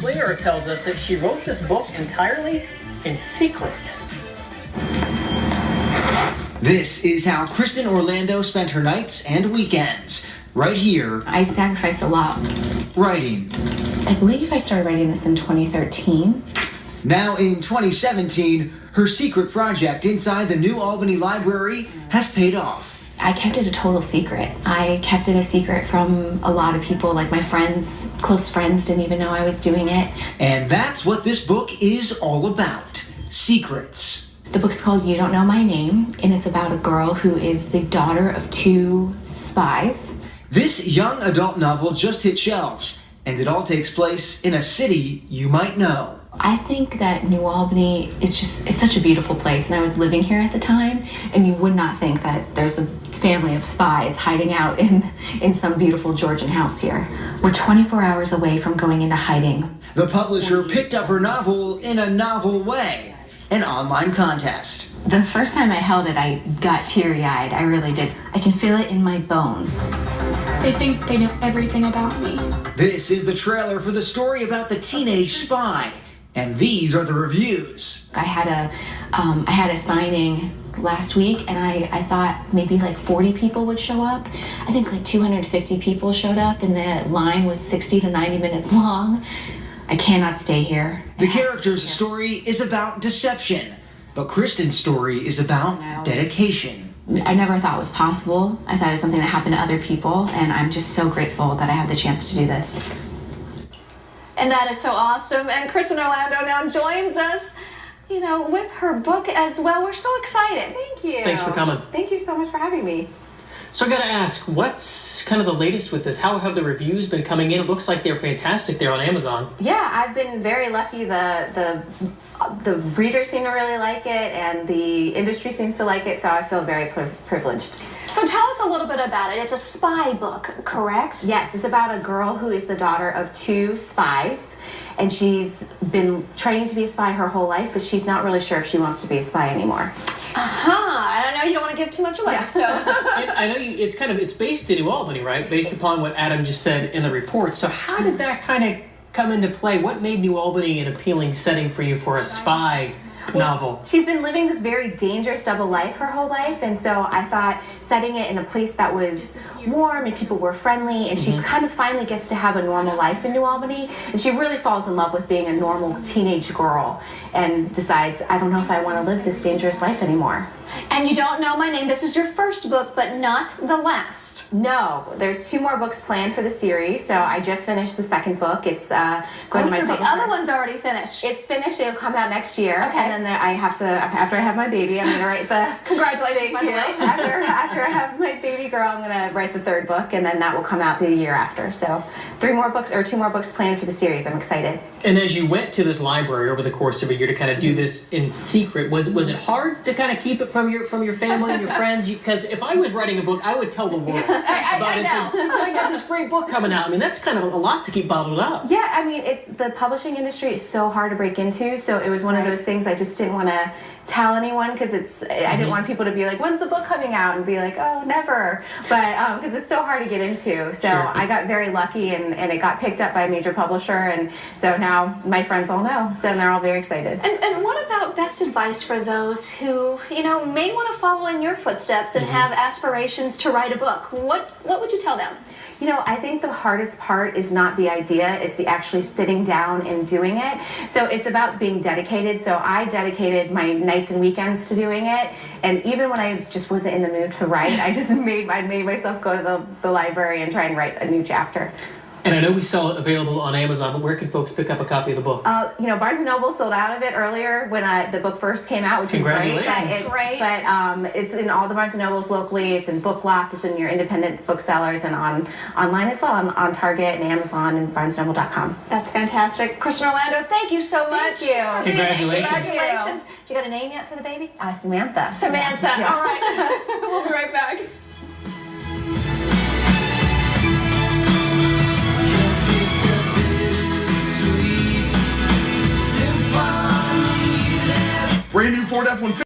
Claire tells us that she wrote this book entirely in secret. This is how Kristen Orlando spent her nights and weekends. Right here. I sacrificed a lot. Writing. I believe I started writing this in 2013. Now in 2017, her secret project inside the New Albany Library has paid off. I kept it a total secret. I kept it a secret from a lot of people, like my friends, close friends didn't even know I was doing it. And that's what this book is all about. Secrets. The book's called You Don't Know My Name, and it's about a girl who is the daughter of 2 spies. This young adult novel just hit shelves, and it all takes place in a city you might know. I think that New Albany is it's such a beautiful place, and I was living here at the time, and you would not think that there's a family of spies hiding out in some beautiful Georgian house here. We're 24 hours away from going into hiding. The publisher picked up her novel in a novel way, an online contest. The first time I held it, I got teary-eyed. I really did. I can feel it in my bones. They think they know everything about me. This is the trailer for the story about the teenage spy, and these are the reviews. I had a signing last week, and I thought maybe like 40 people would show up. I think like 250 people showed up, and the line was 60 to 90 minutes long. I cannot stay here. The character's story is about deception, but Kristen's story is about dedication. I never thought it was possible. I thought it was something that happened to other people, and I'm just so grateful that I have the chance to do this. And that is so awesome. And Kristen Orlando now joins us, with her book as well. We're so excited. Thank you. Thanks for coming. Thank you so much for having me. So I got to ask, what's kind of the latest with this? How have the reviews been coming in? It looks like they're fantastic there on Amazon. Yeah, I've been very lucky. The readers seem to really like it, and the industry seems to like it, so I feel very privileged. So tell us a little bit about it. It's a spy book, correct? Yes, it's about a girl who is the daughter of 2 spies, and she's been training to be a spy her whole life, but she's not really sure if she wants to be a spy anymore. I don't know, you don't want to give too much away, Yeah. so. I know it's based in New Albany, right? Based upon what Adam just said in the report. So how did that kind of come into play? What made New Albany an appealing setting for you for a spy novel? She's been living this very dangerous double life her whole life, and so I thought setting it in a place that was warm and people were friendly, and she kind of finally gets to have a normal life in New Albany, and she really falls in love with being a normal teenage girl and decides, I don't know if I want to live this dangerous life anymore. And You Don't Know My Name. This is your first book, but not the last. No, there's 2 more books planned for the series, so I just finished the second book. It's going to my so the publisher. other one's already finished. It's finished. It'll come out next year. Okay. And then I have to, after I have my baby, I'm going to write the... Congratulations, by the way. After I have my baby girl, I'm going to write the 3rd book, and then that will come out the year after. So 2 more books planned for the series. I'm excited. And as you went to this library over the course of a year to kind of do this in secret, was it hard to kind of keep it from your family and your friends? Because if I was writing a book, I would tell the world about it. So, I got this great book coming out. I mean, that's kind of a lot to keep bottled up. Yeah, I mean, it's the publishing industry is so hard to break into, so it was one of those things I just didn't want to tell anyone because I didn't want people to be like, when's the book coming out? And be like, oh, never. But because it's so hard to get into. So Sure. I got very lucky, and it got picked up by a major publisher, and so now my friends all know, so they're all very excited. And what about best advice for those who, may want to follow in your footsteps and have aspirations to write a book? What would you tell them? I think the hardest part is not the idea, it's the actually sitting down and doing it. So it's about being dedicated. So I dedicated my nights and weekends to doing it. And even when I just wasn't in the mood to write, I made myself go to the library and try and write a new chapter. And I know we saw it available on Amazon, but where can folks pick up a copy of the book? Barnes & Noble sold out of it earlier when the book first came out, which is great. Congratulations. But it's in all the Barnes & Nobles locally. It's in Book Loft. It's in your independent booksellers and online as well, on Target and Amazon and BarnesNoble.com. That's fantastic. Kristen Orlando, thank you so much. Thank you. Congratulations. Congratulations. You got a name yet for the baby? Samantha. Samantha. Yeah. All right. We'll be right back.